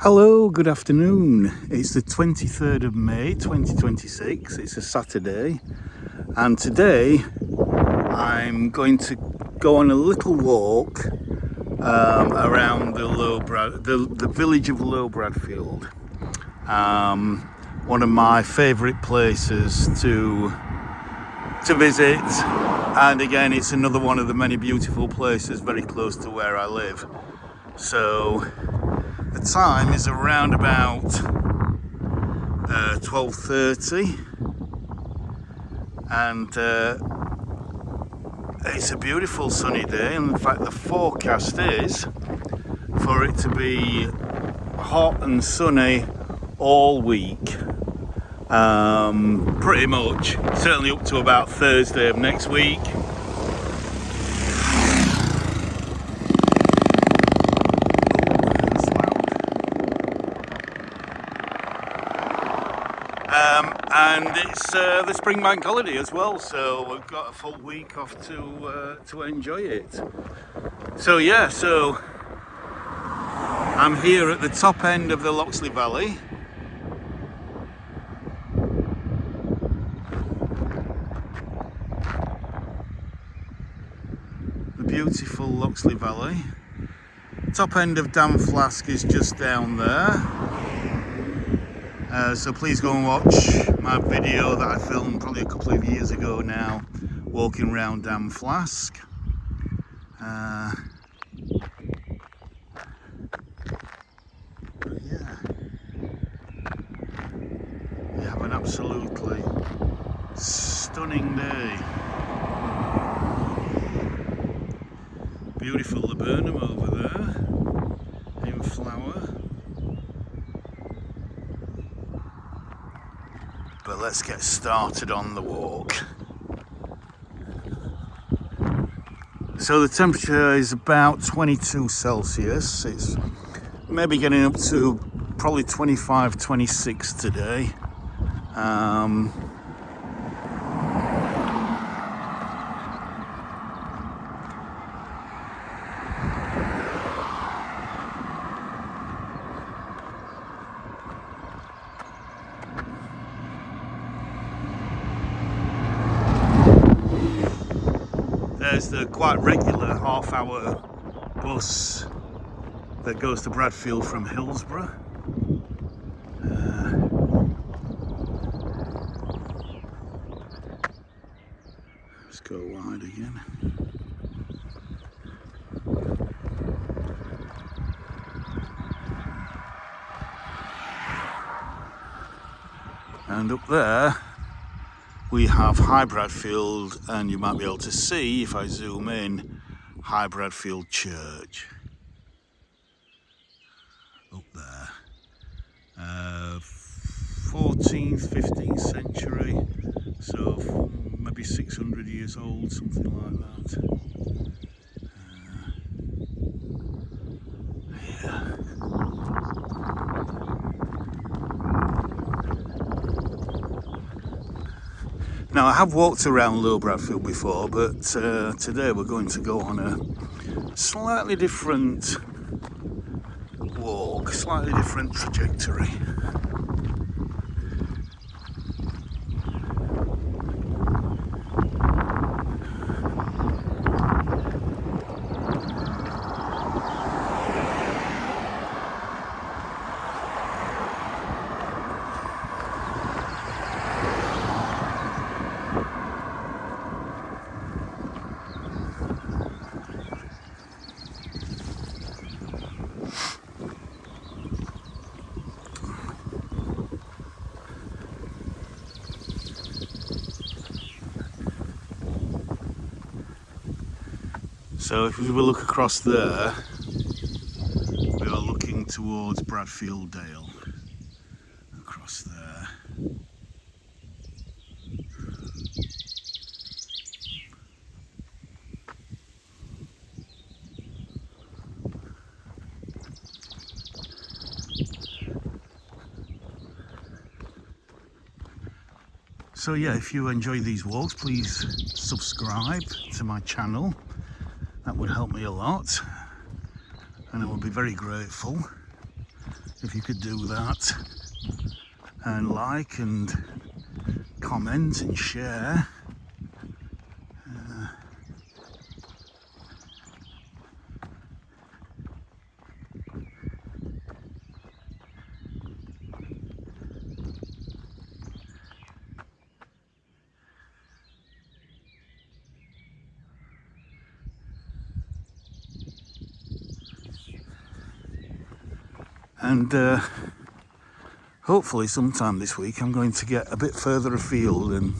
Hello, good afternoon. It's the 23rd of May 2026. It's a Saturday, and today I'm going to go on a little walk around the village of Low Bradfield. One of my favourite places to visit, and again, it's another one of the many beautiful places very close to where I live. So the time is around about 12:30, and it's a beautiful sunny day. And in fact, the forecast is for it to be hot and sunny all week, pretty much, certainly up to about Thursday of next week. And it's the spring bank holiday as well, so we've got a full week off to enjoy it. So I'm here at the top end of the Loxley Valley. The beautiful Loxley Valley. Top end of Dam Flask is just down there. So please go and watch my video that I filmed probably a couple of years ago now, walking around Dam Flask. But yeah, we have an absolutely stunning day. Beautiful laburnum over there in flower. But let's get started on the walk. So the temperature is about 22 Celsius. It's maybe getting up to probably 25, 26 today. There's the quite regular half-hour bus that goes to Bradfield from Hillsborough. Let's go wide again. And up there we have High Bradfield, and you might be able to see, if I zoom in, High Bradfield Church. Up there. 14th, 15th century, so maybe 600 years old, something like that. Yeah. Now, I have walked around Low Bradfield before, but today we're going to go on a slightly different walk, slightly different trajectory. So if we look across there, we are looking towards Bradfield Dale, across there. So yeah, if you enjoy these walks, please subscribe to my channel. That would help me a lot, and I would be very grateful. if you could do that and like and comment and share. And hopefully sometime this week I'm going to get a bit further afield and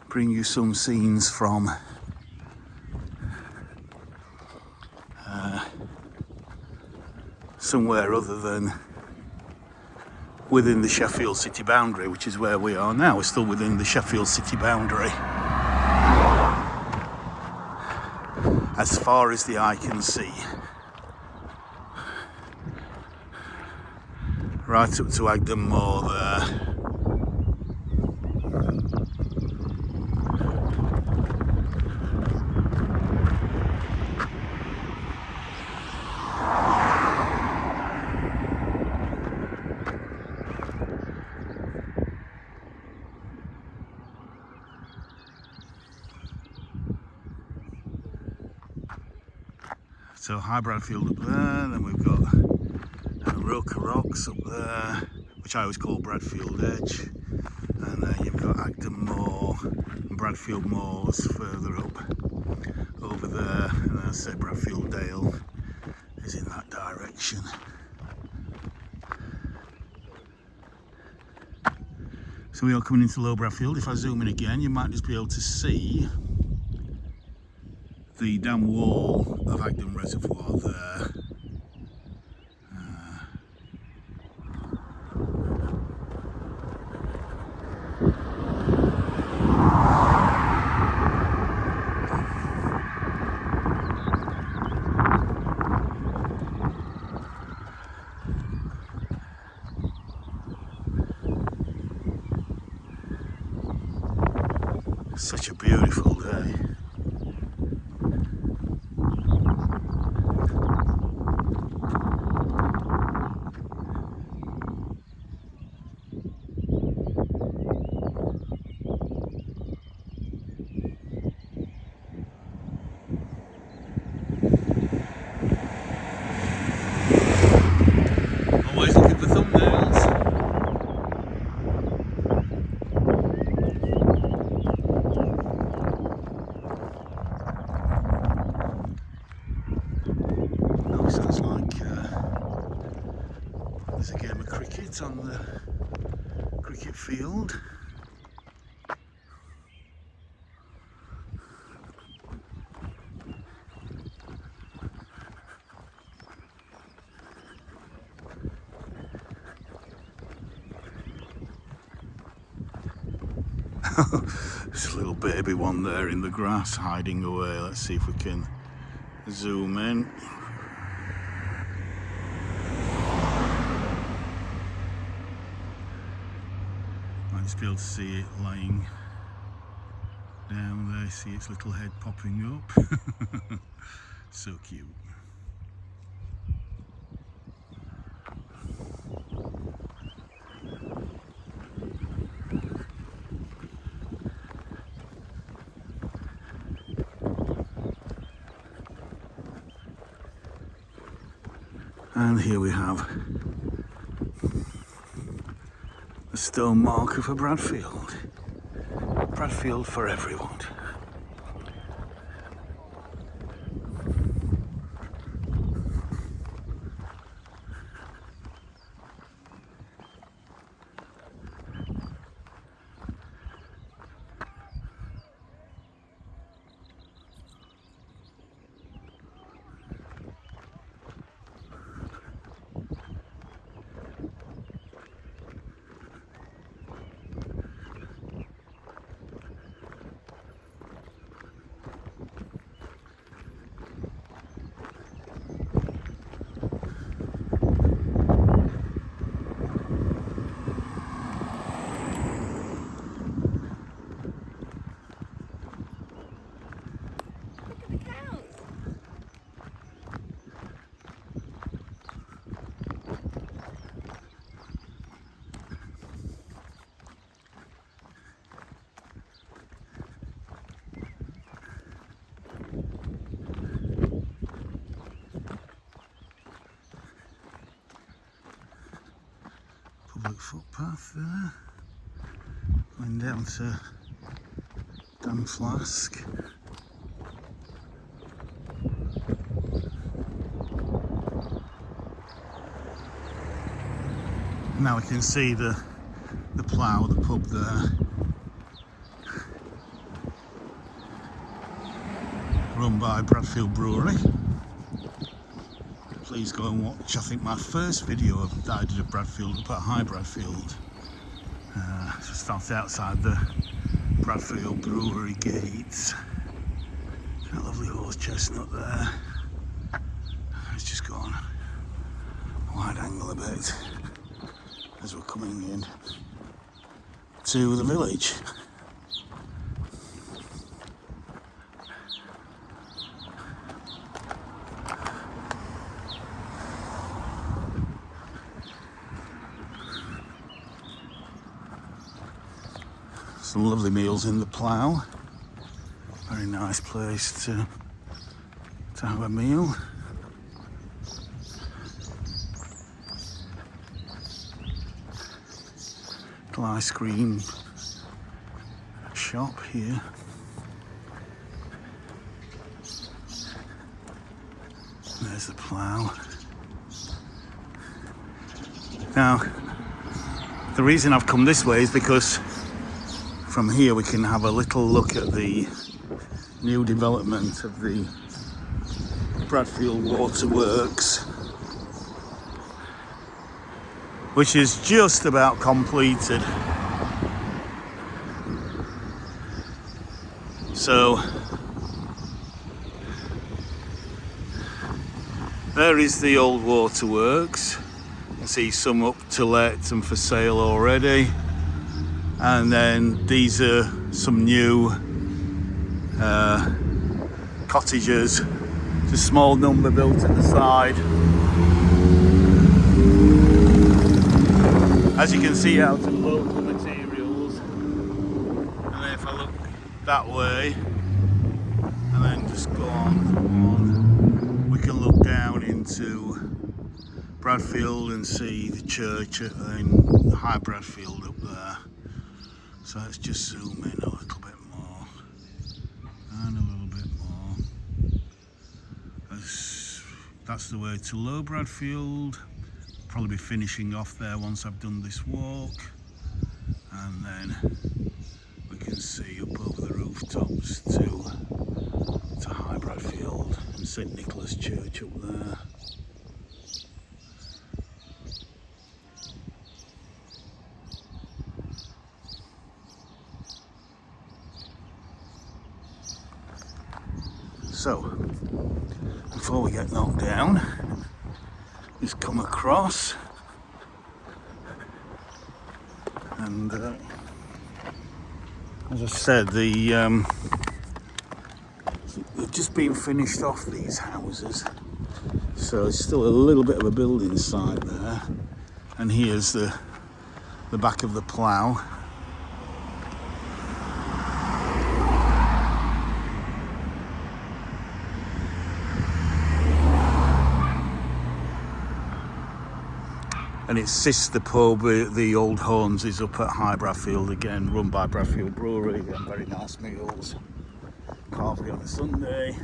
bring you some scenes from somewhere other than within the Sheffield city boundary, which is where we are now. We're still within the Sheffield city boundary. As far as the eye can see. Right up to Agden Moor there. So High Bradfield up there, then we've got Roker Rocks up there, which I always call Bradfield Edge, and then you've got Agden Moor and Bradfield Moors further up over there, and I say Bradfield Dale is in that direction. So we are coming into Low Bradfield. If I zoom in again, you might just be able to see the dam wall of Agden Reservoir there. Such a beautiful day. Always looking for thumbnails. Oh, sounds like there's a game of cricket on the cricket field. There's a little baby one there in the grass hiding away. Let's see if we can zoom in. Might just be able to see it lying down there. See its little head popping up. So cute. And here we have the stone marker for Bradfield. Bradfield for everyone. footpath there, going down to Dam Flask. Now we can see the plough, the pub there, run by Bradfield Brewery. Please go and watch, I think, my first video that I did of Bradfield up at High Bradfield. Started outside the Bradfield Brewery gates. That lovely horse chestnut there. It's just gone wide angle a bit as we're coming in to the village. Some lovely meals in the plough. Very nice place to have a meal. Little ice cream shop here. There's the plough. Now, the reason I've come this way is because from here we can have a little look at the new development of the Bradfield Waterworks, which is just about completed. So there is the old waterworks. You can see some up to let and for sale already. And then these are some new cottages. It's a small number built at the side. As you can see, out of local materials. And then if I look that way, and then just go on, we can look down into Bradfield and see the church in High Bradfield up there. So let's just zoom in a little bit more, and a little bit more. That's the way to Low Bradfield. Probably be finishing off there once I've done this walk, and then we can see up over the rooftops to High Bradfield and St Nicholas Church up there. So, before we get knocked down, just come across, and as I said, they've just been finished off, these houses, so it's still a little bit of a building site there. And here's the back of the plough. And its sister pub, the Old Horns, is up at High Bradfield again, run by Bradfield Brewery, and very nice meals. Coffee on a Sunday.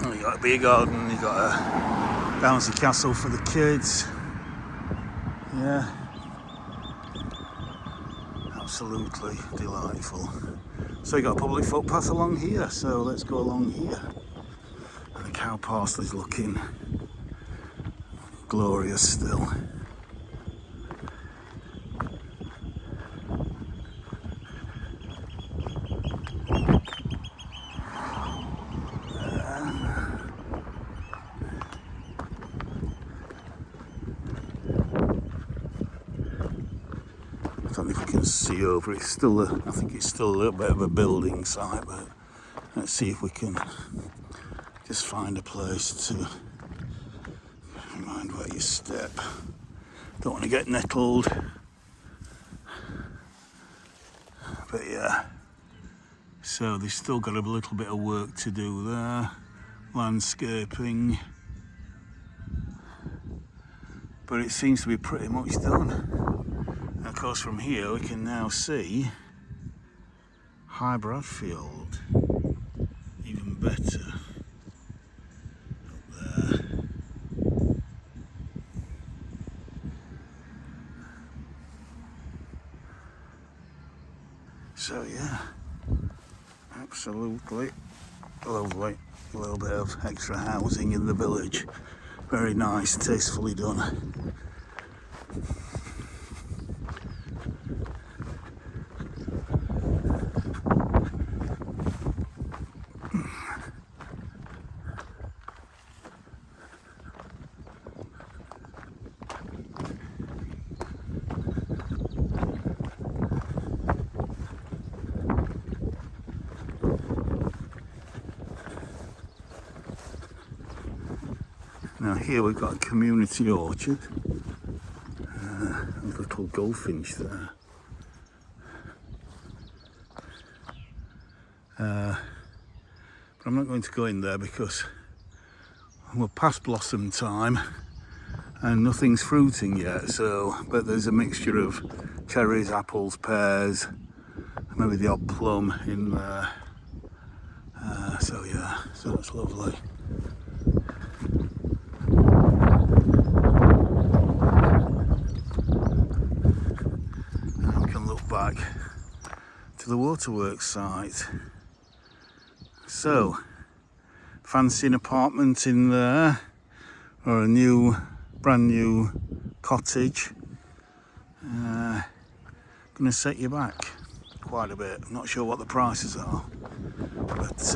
Oh, you got a beer garden, you got a bouncy castle for the kids. Yeah, absolutely delightful. So you got a public footpath along here, so let's go along here. And the cow parsley's looking glorious still. I don't know if we can see over it. It's still I think it's still a little bit of a building site, but let's see if we can just find a place to mind where you step. Don't want to get nettled, but yeah. So they've still got a little bit of work to do there. Landscaping. but it seems to be pretty much done. And of course from here we can now see High Bradfield, even better up there. So yeah, absolutely lovely. A little bit of extra housing in the village. Very nice, tastefully done. Now here we've got a community orchard, a little goldfinch there. But I'm not going to go in there because we're past blossom time and nothing's fruiting yet. So, but there's a mixture of cherries, apples, pears, maybe the odd plum in there. So yeah, so that's lovely. Now we can look back to the waterworks site. So, fancy an apartment in there, or a brand new cottage, gonna set you back quite a bit. I'm not sure what the prices are, but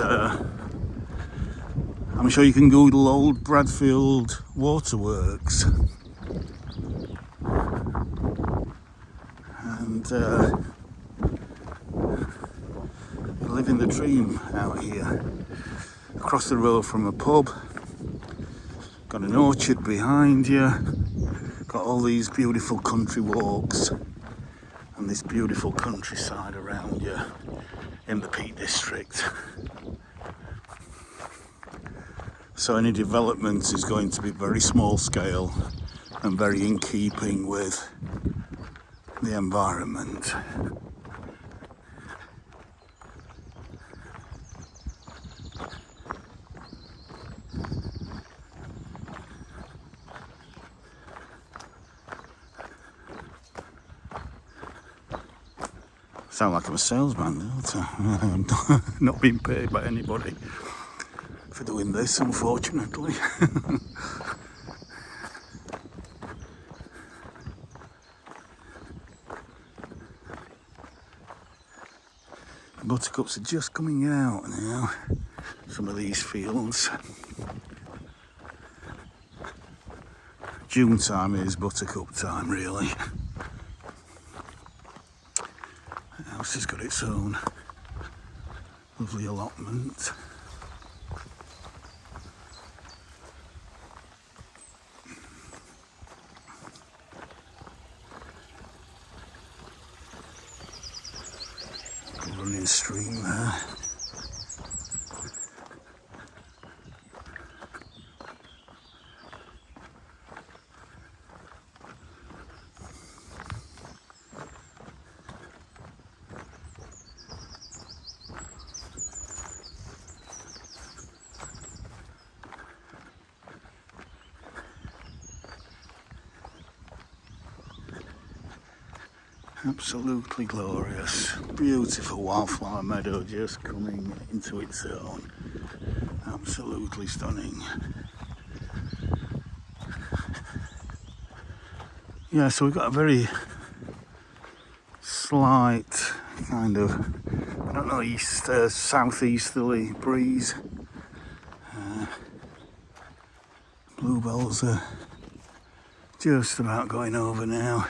I'm sure you can Google Old Bradfield Waterworks and you're living the dream out here. Across the road from a pub, got an orchard behind you, got all these beautiful country walks and this beautiful countryside around you in the Peak District. So any development is going to be very small scale and very in keeping with the environment. Sound like I'm a salesman, don't I? I'm not being paid by anybody for doing this, unfortunately. Buttercups are just coming out now, some of these fields. June time is buttercup time, really. The house has got its own lovely allotment. Running stream there. Absolutely glorious. Beautiful wildflower meadow just coming into its own. Absolutely stunning. Yeah, so we've got a very slight kind of, I don't know, southeasterly breeze. Bluebells are just about going over now.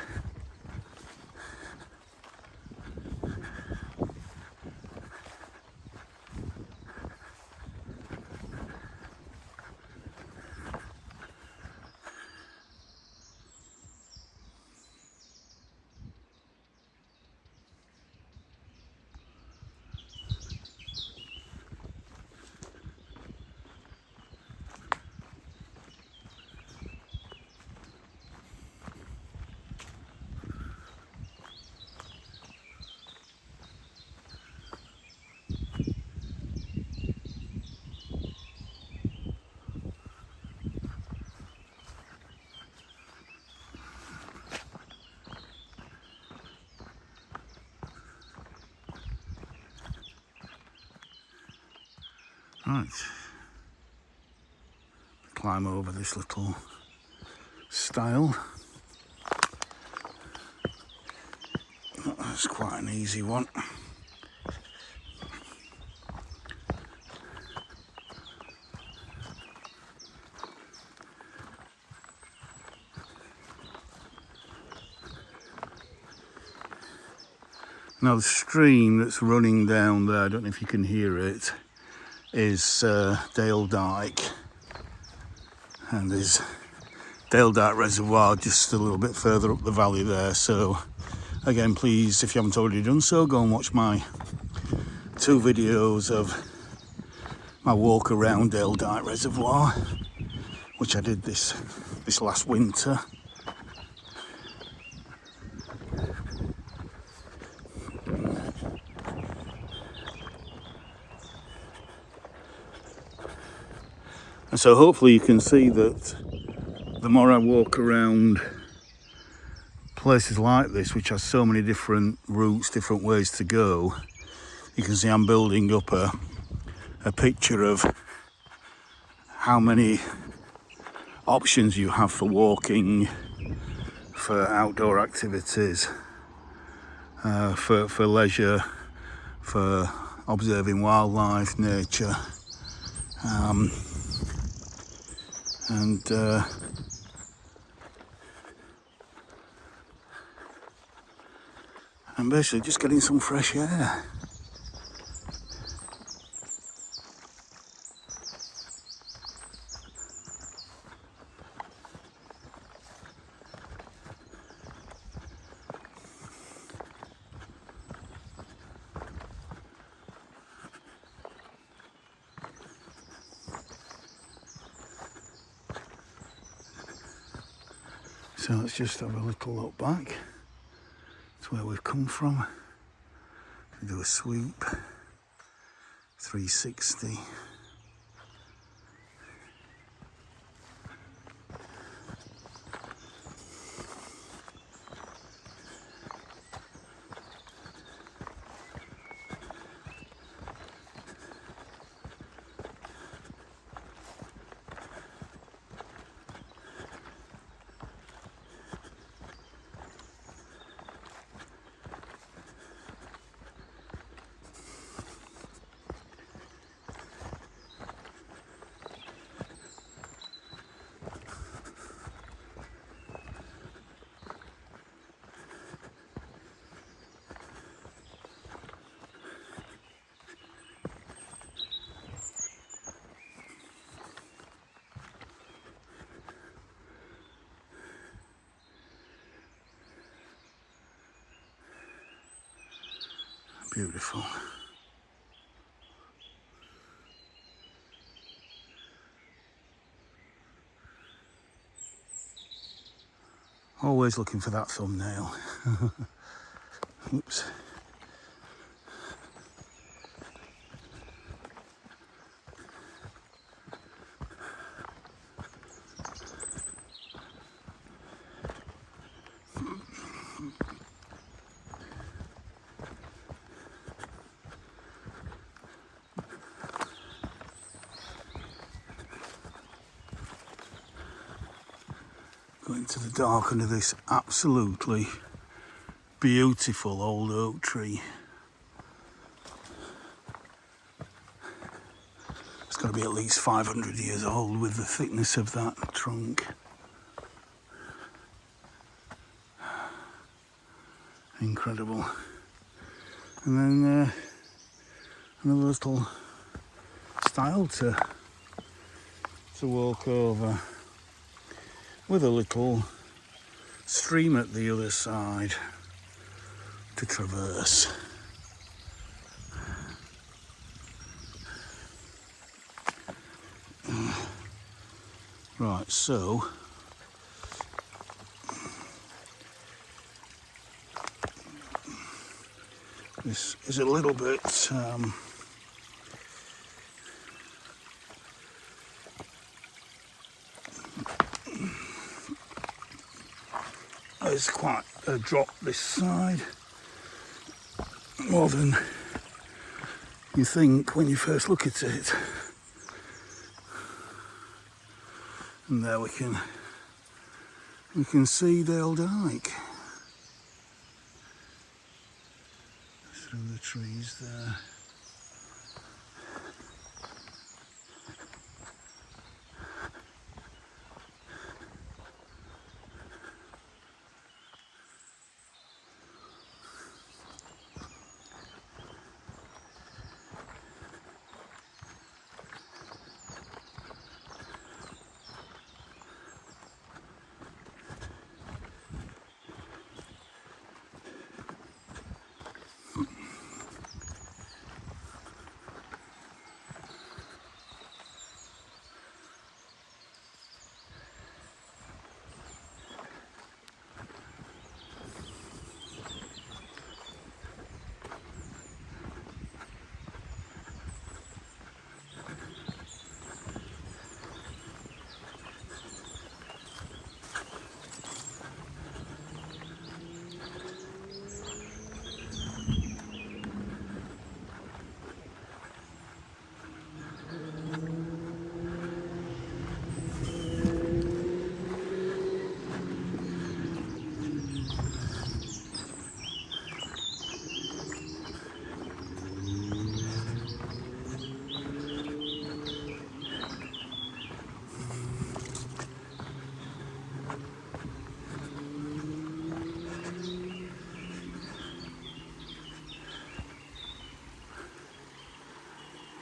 Right, climb over this little stile. That's quite an easy one. Now the stream that's running down there, I don't know if you can hear it, is Dale Dyke, and there's Dale Dyke Reservoir just a little bit further up the valley there. So again, please, if you haven't already done so, go and watch my 2 videos of my walk around Dale Dyke Reservoir, which I did this last winter. And so hopefully you can see that the more I walk around places like this, which has so many different routes, different ways to go, you can see I'm building up a picture of how many options you have for walking, for outdoor activities, for leisure, for observing wildlife, nature, and basically just getting some fresh air. So let's just have a little look back to where we've come from. Do a sweep, 360. Beautiful. Always looking for that thumbnail. Oops. Go into the dark under this absolutely beautiful old oak tree. It's got to be at least 500 years old with the thickness of that trunk. Incredible. And then another little stile to walk over, with a little stream at the other side to traverse. Right, so this is a little bit it's quite a drop this side, more than you think when you first look at it. And there we can see Dale Dyke through the trees there.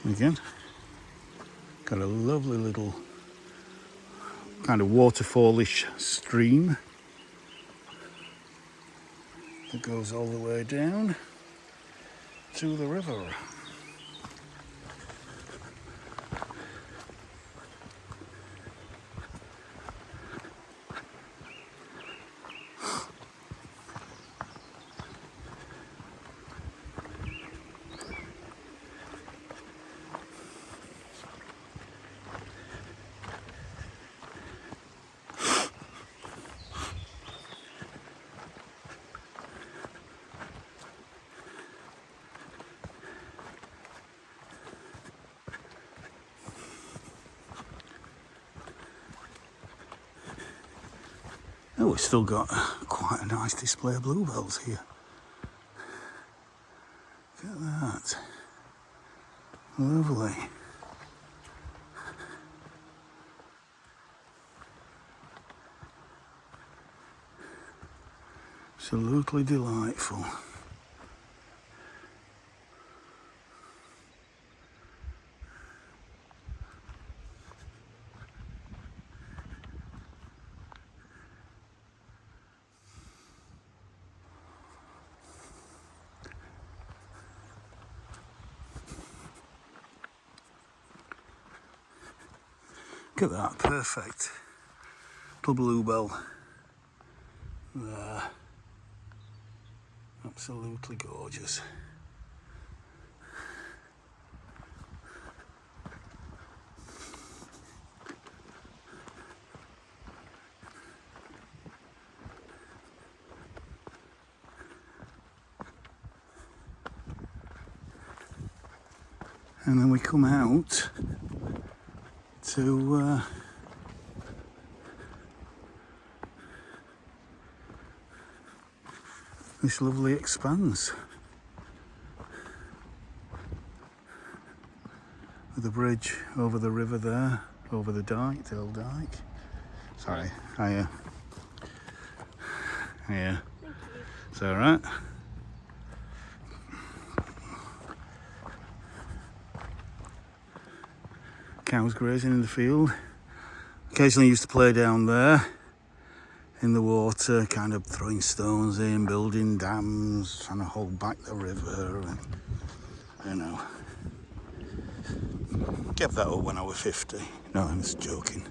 Again, got a lovely little kind of waterfallish stream that goes all the way down to the river. Oh, we've still got quite a nice display of bluebells here. Look at that. Lovely. Absolutely delightful. Look at that, perfect. Little bluebell there. Absolutely gorgeous. And then we come out to this lovely expanse with the bridge over the river there, over the dike, the old dike. Sorry, hiya. Hiya. It's all right. Cows grazing in the field. Occasionally used to play down there in the water, kind of throwing stones in, building dams, trying to hold back the river, and you know. Gave that up when I was 50. No, I'm just joking.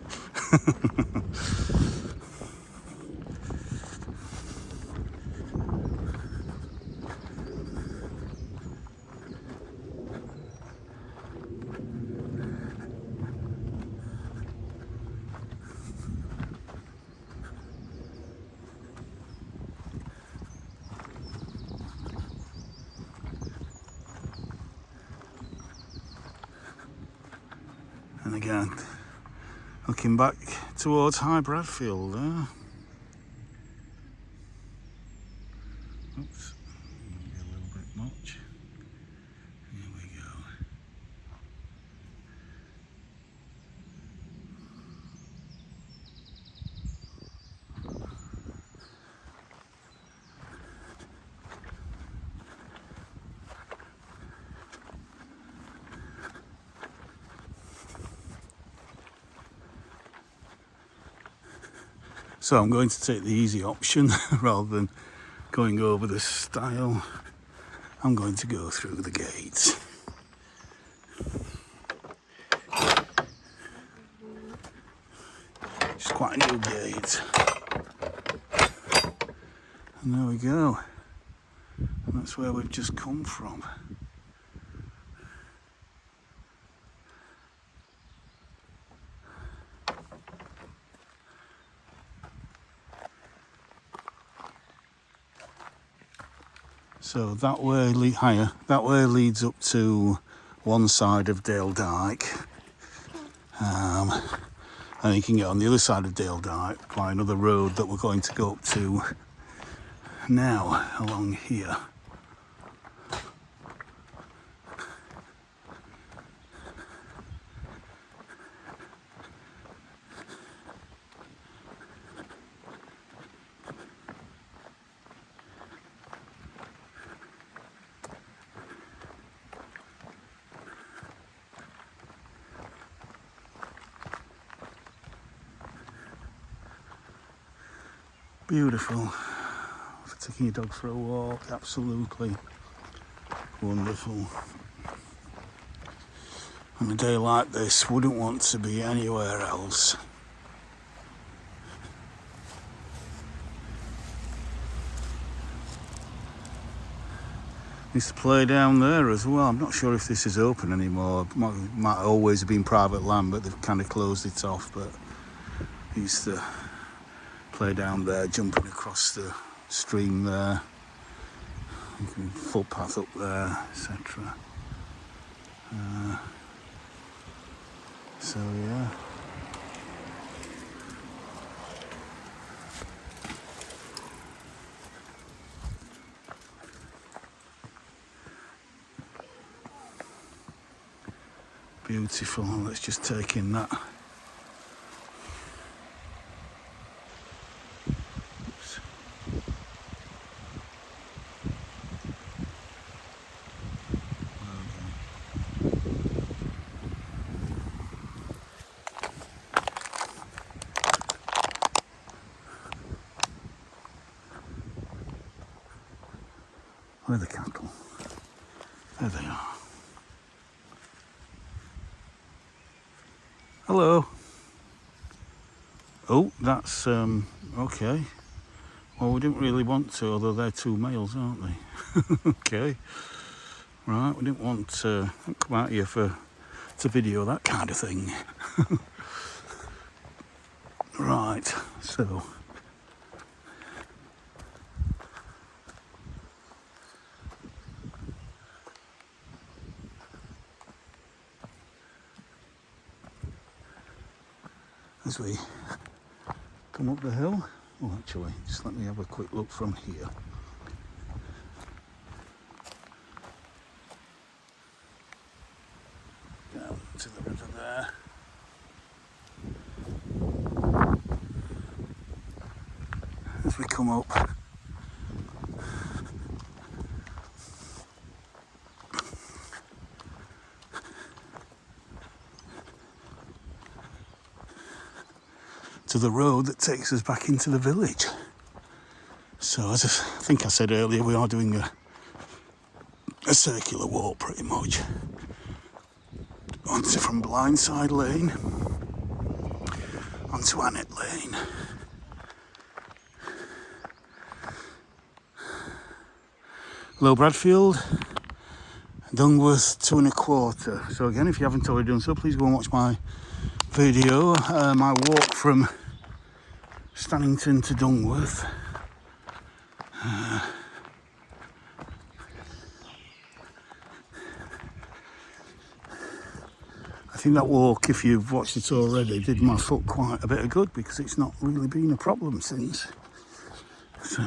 And again, looking back towards High Bradfield there. Oops, maybe a little bit much. Here we go. So I'm going to take the easy option rather than going over the stile. I'm going to go through the gates. It's quite a new gate. And there we go. And that's where we've just come from. So that way, higher, that way leads up to one side of Dale Dyke. And you can get on the other side of Dale Dyke by another road that we're going to go up to now along here. Beautiful. For taking your dog for a walk, absolutely wonderful. On a day like this, wouldn't want to be anywhere else. Used to play down there as well. I'm not sure if this is open anymore. Might always have been private land, but they've kind of closed it off. But I used to play down there, jumping across the stream there, footpath up there, etc. So yeah. Beautiful. Let's just take in that. Oops. Where are the cattle? There they are. Hello. Oh, that's okay. Well, we didn't really want to, although they're two males, aren't they? Okay. Right, we didn't want to come out here to video that kind of thing. Right, so as we come up the hill, well actually, just let me have a quick look from here. Down to the river there. As we come up, to the road that takes us back into the village. So as I think I said earlier, we are doing a circular walk pretty much. Onto from Blindside Lane, onto Annet Lane. Low Bradfield, Dungworth 2 1/4. So again, if you haven't already done so, please go and watch my video, my walk from Stannington to Dungworth. I think that walk, if you've watched it already, did my foot quite a bit of good because it's not really been a problem since. So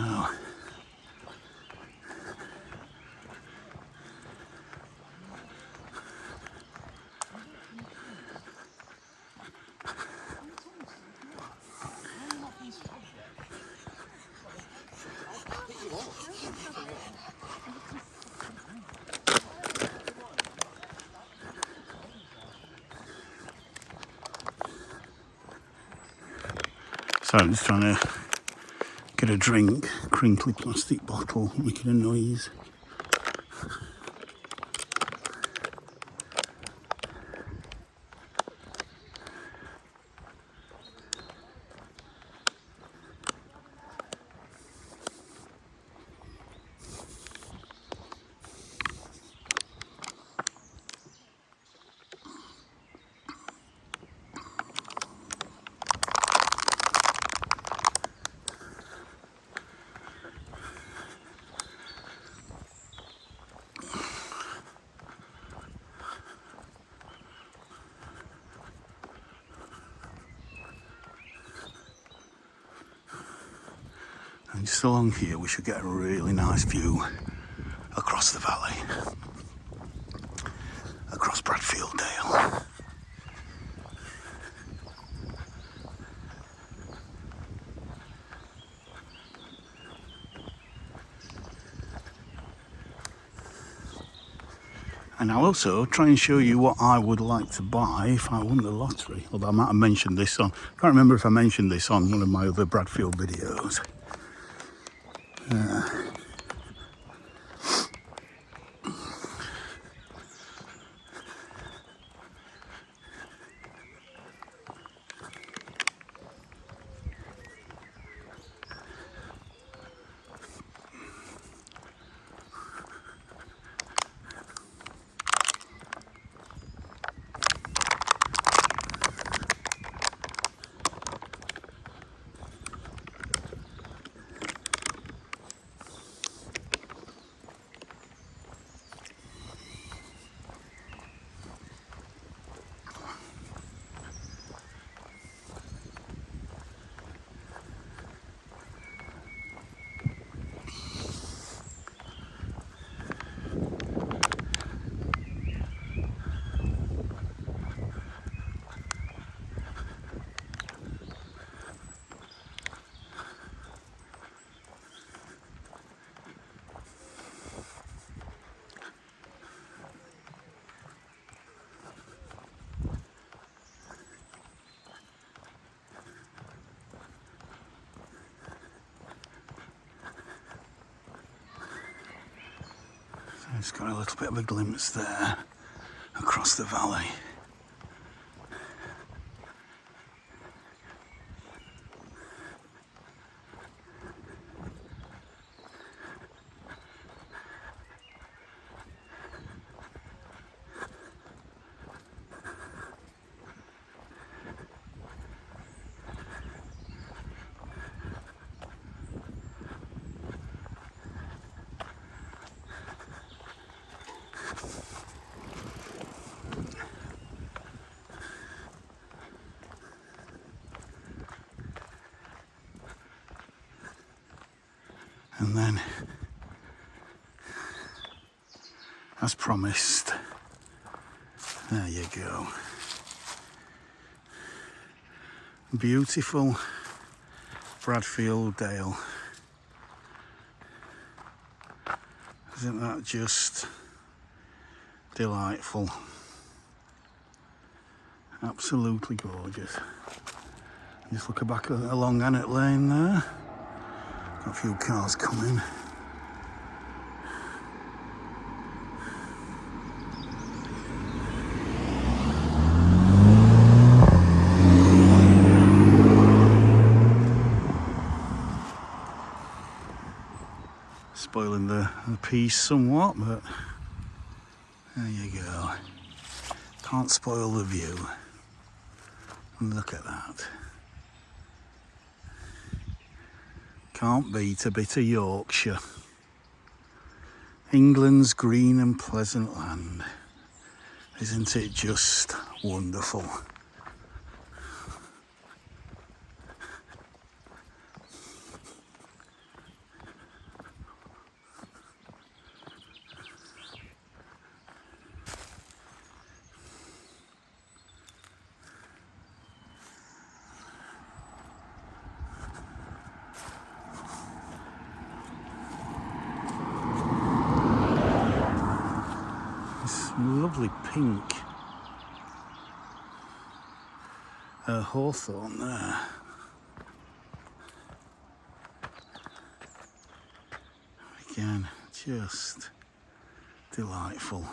I'm just trying to get a drink, crinkly plastic bottle making a noise. And just along here we should get a really nice view across the valley, across Bradfield Dale. And I'll also try and show you what I would like to buy if I won the lottery. Although I might have mentioned this on, I can't remember if I mentioned this on one of my other Bradfield videos. It's got a little bit of a glimpse there across the valley. And then, as promised, there you go. Beautiful Bradfield Dale. Isn't that just delightful? Absolutely gorgeous. Just look back along Annet Lane there. Got a few cars coming. Spoiling the piece somewhat, but there you go. Can't spoil the view. And look at that. Can't beat a bit of Yorkshire. England's green and pleasant land. Isn't it just wonderful? This lovely pink hawthorn there. Again, just delightful.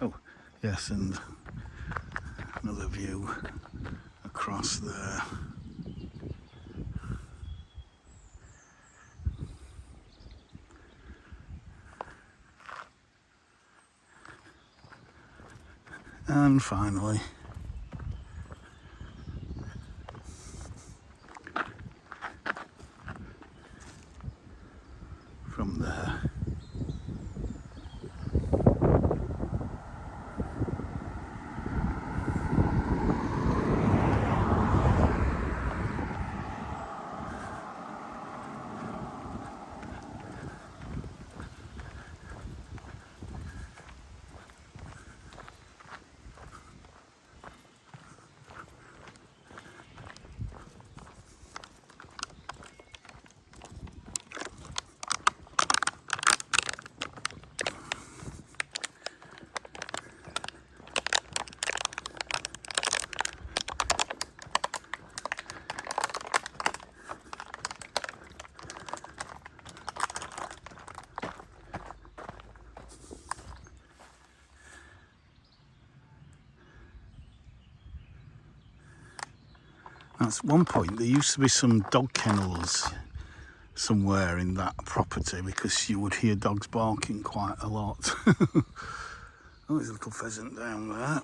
Oh, yes, and another view across there. And finally, from there, at one point there used to be some dog kennels somewhere in that property because you would hear dogs barking quite a lot. Oh, there's a little pheasant down there.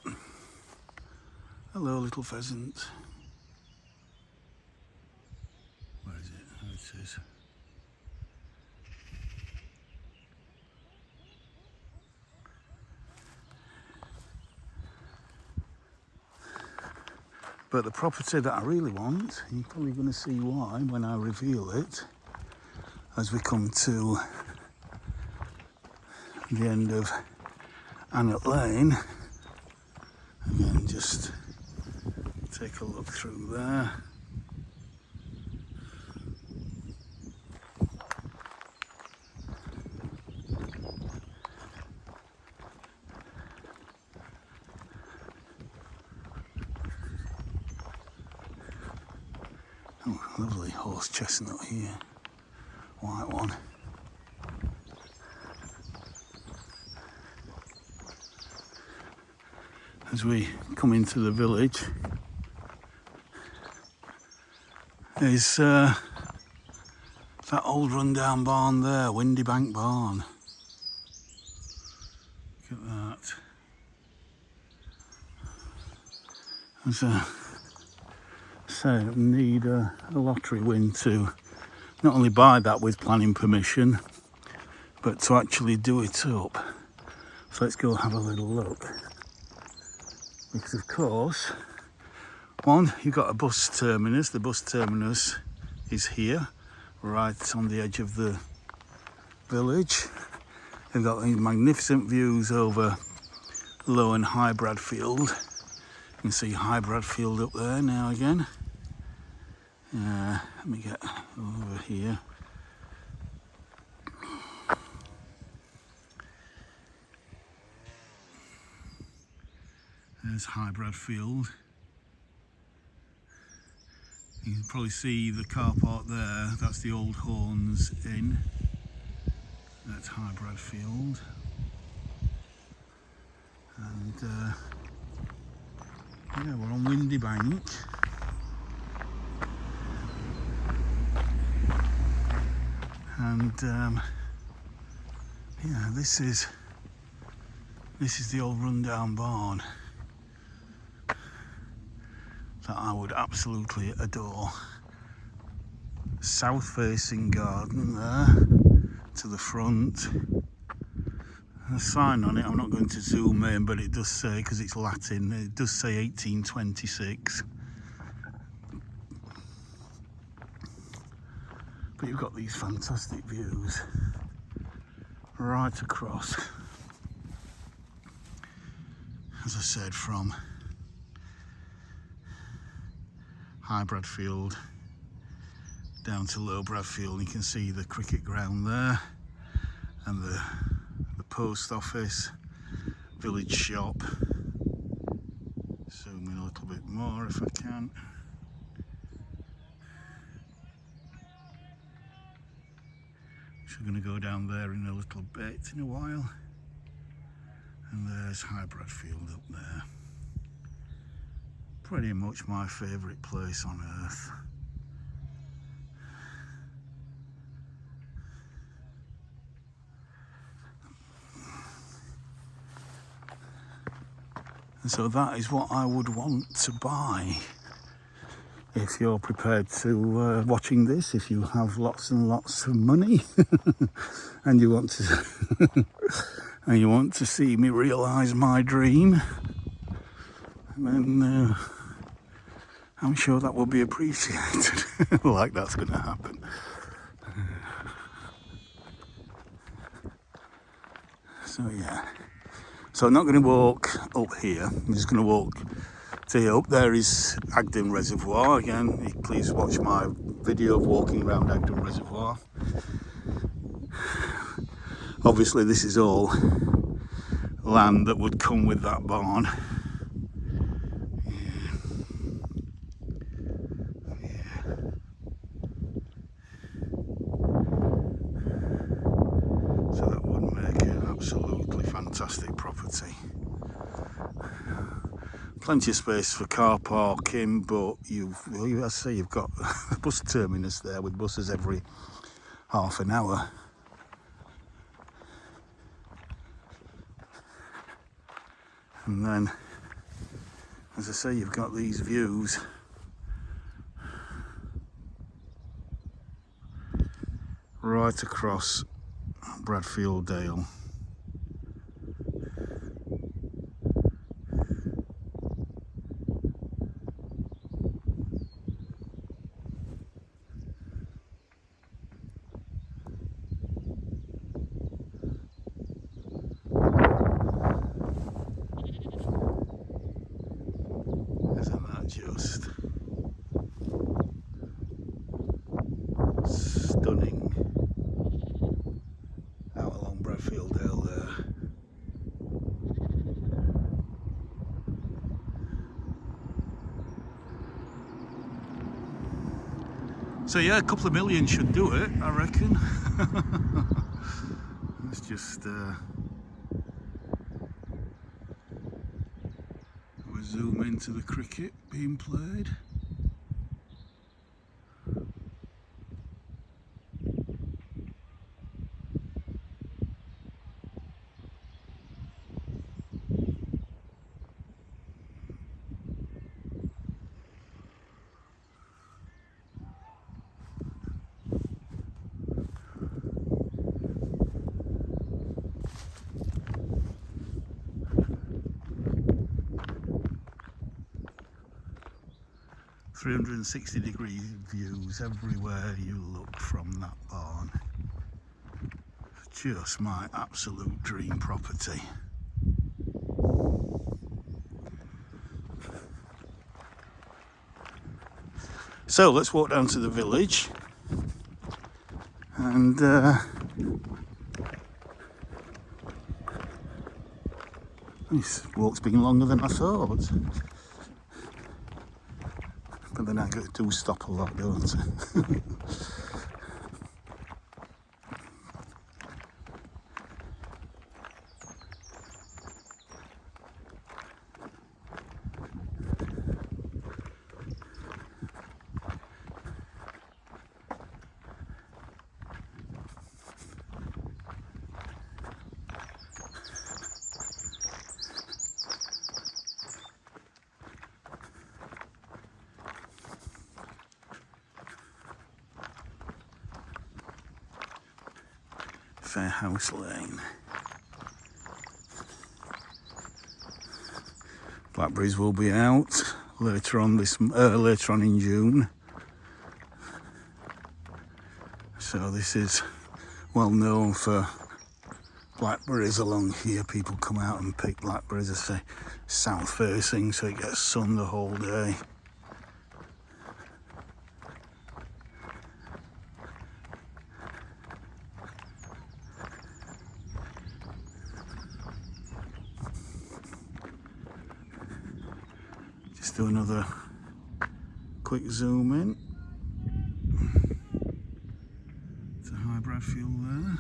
Hello, little pheasant. Where is it? Oh, it is. But the property that I really want, you're probably going to see why when I reveal it, as we come to the end of Annet Lane. Again, just take a look through there. Oh, lovely horse chestnut here, white one. As we come into the village, is that old rundown barn there, Windy Bank Barn. Look at that. As so need a lottery win to not only buy that with planning permission, but to actually do it up. So let's go have a little look. Because of course, one, you've got a bus terminus. The bus terminus is here, right on the edge of the village. They've got these magnificent views over Low and High Bradfield. You can see High Bradfield up there now again. Let me get over here. There's High Bradfield. You can probably see the car park there. That's the Old Horns Inn. That's High Bradfield. And yeah, we're on Windy Bank. And yeah, this is the old rundown barn that I would absolutely adore. south-facing garden there to the front. A sign on it, I'm not going to zoom in, but it does say, because it's Latin, it does say 1826. But you've got these fantastic views right across, as I said, from High Bradfield down to Low Bradfield. You can see the cricket ground there and the post office, village shop. Zoom in a little bit more if I can. So we're going to go down there in a little bit in a while. And there's High Bradfield up there. Pretty much my favourite place on earth. And so that is what I would want to buy. If you're prepared to watching this, if you have lots and lots of money and you want to see me realise my dream, then I'm sure that will be appreciated. Like that's going to happen. So yeah. So I'm not going to walk up here. I'm just going to walk to here. Up there is Agden Reservoir. Again, please watch my video of walking around Agden Reservoir. Obviously this is all land that would come with that barn. So that would make it an absolutely fantastic property. Plenty of space for car parking, but you've got a bus terminus there with buses every half an hour. And then, as I say, you've got these views right across Bradfield Dale. Isn't that just stunning? Out along Bradfield Dale there. So yeah, a couple of million should do it, I reckon. Let's just we'll zoom into the cricket being played. .360-degree views everywhere you look from that barn. Just my absolute dream property. So let's walk down to the village, and this walk's been longer than I thought. But then I do stop a lot, don't I? Fair House Lane. Blackberries will be out later on in June. So this is well known for blackberries along here. People come out and pick blackberries. I say south facing, so it gets sun the whole day. Just do another quick zoom in to High Bradfield there.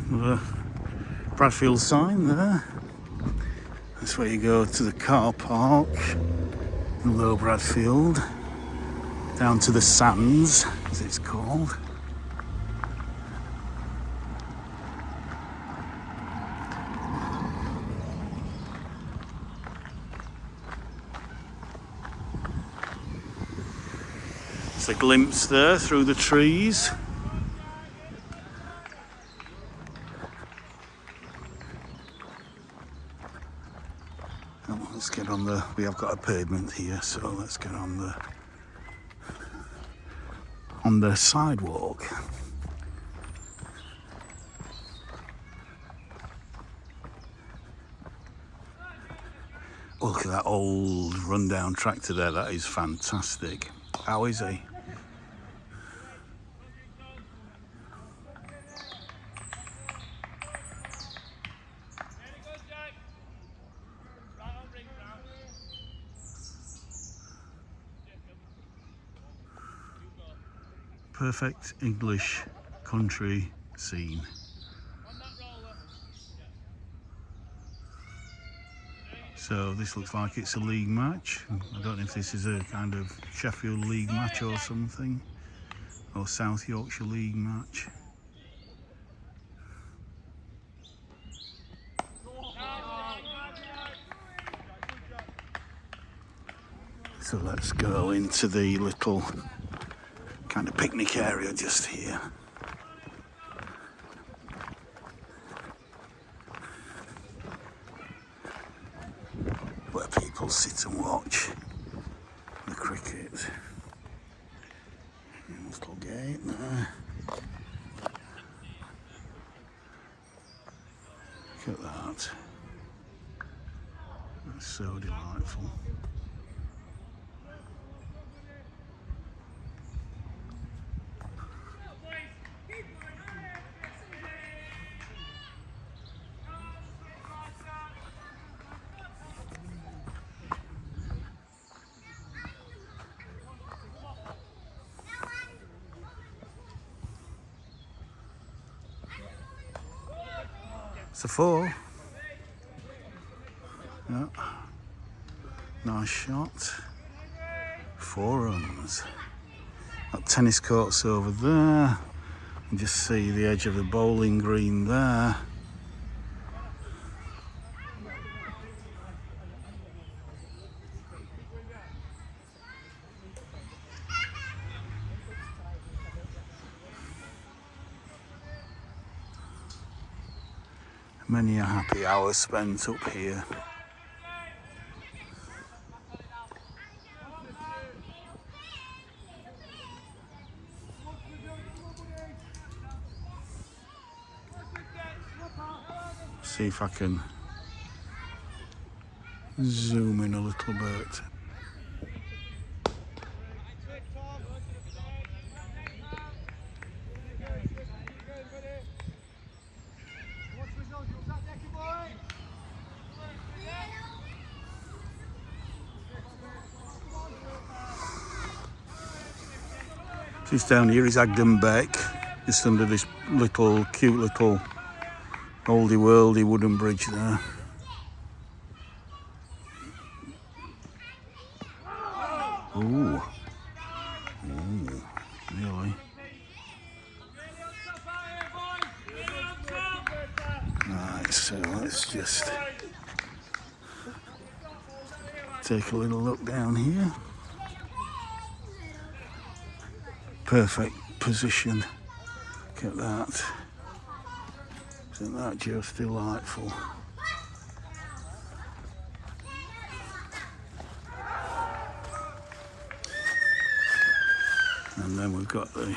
The Bradfield sign there. That's where you go to the car park in Low Bradfield, down to the Sands, as it's called. It's a glimpse there through the trees. Let's get on we have got a pavement here, so let's get on the sidewalk. Oh, look at that old rundown tractor there, that is fantastic. How is he? Perfect English country scene. So this looks like it's a league match. I don't know if this is a kind of Sheffield League match or something, or South Yorkshire League match. So let's go into the little kind of picnic area just here. Where people sit and watch the cricket. Little gate there. Look at that. That's so delightful. It's a 4. Yeah. Nice shot. 4 runs. Got tennis courts over there. You just see the edge of the bowling green there. Many a happy hour spent up here. See if I can zoom in a little bit. Just down here is Agden Beck, just under this little cute little oldie worldy wooden bridge there. Ooh. Ooh, really? Right, so let's just take a little look down here. Perfect position. Look at that. Isn't that just delightful? And then we've got the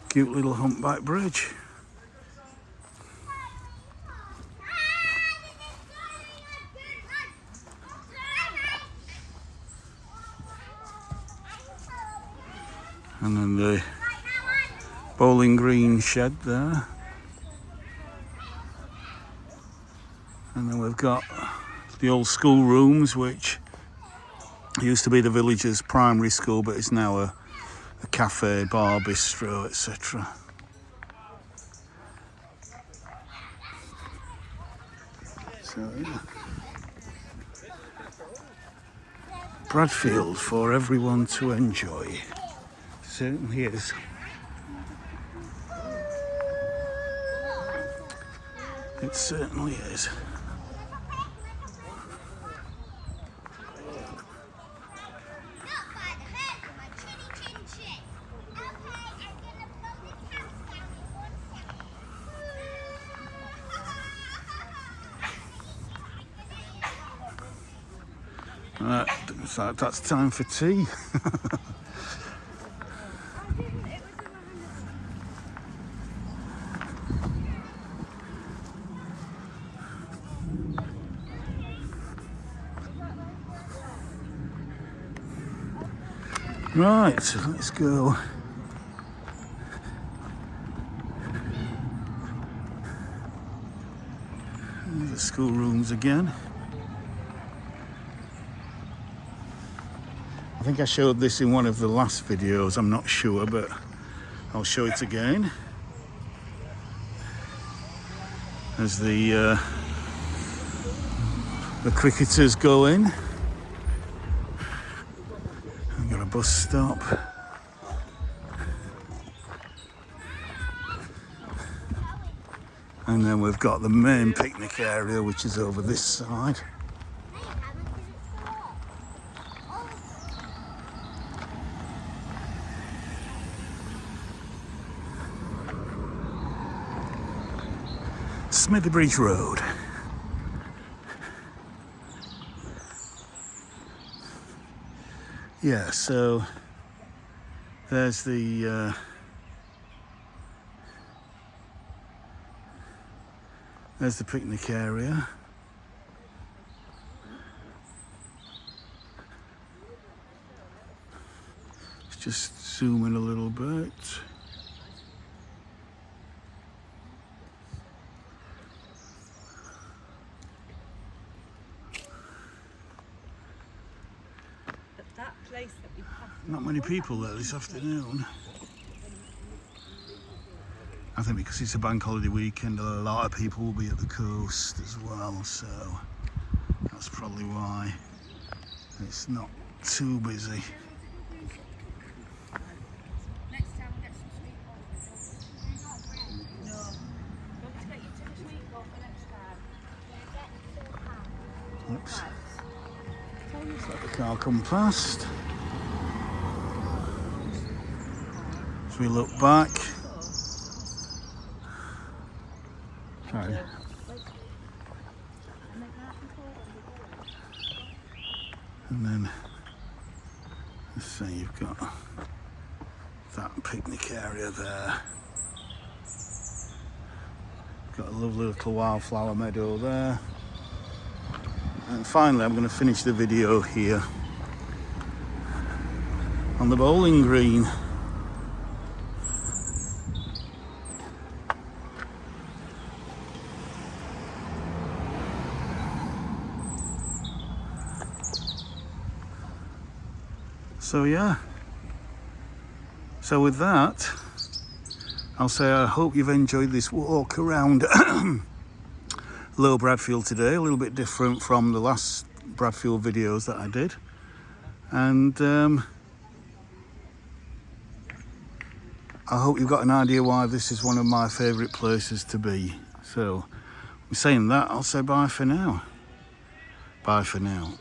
cute little humpback bridge. And then the bowling green shed there. And then we've got the old school rooms, which used to be the village's primary school, but it's now a cafe, bar, bistro, etc. So, yeah. Bradfield for everyone to enjoy. Certainly is. It certainly is. So that's time for tea. Right, so let's go. The schoolrooms again. I think I showed this in one of the last videos, I'm not sure, but I'll show it again. As the cricketers go in. I've got a bus stop. And then we've got the main picnic area, which is over this side. Smithy Road. Yeah, so there's the picnic area. Let's just zoom in a little bit. Not many people there this afternoon. I think because it's a bank holiday weekend, a lot of people will be at the coast as well, so that's probably why it's not too busy. Oops. Let the car come past. As we look back, side. And then, let's see, you've got that picnic area there. Got a lovely little wildflower meadow there. And finally, I'm going to finish the video here on the bowling green. So yeah, so with that, I'll say I hope you've enjoyed this walk around Low Bradfield today, a little bit different from the last Bradfield videos that I did. And I hope you've got an idea why this is one of my favourite places to be. So, saying that, I'll say bye for now. Bye for now.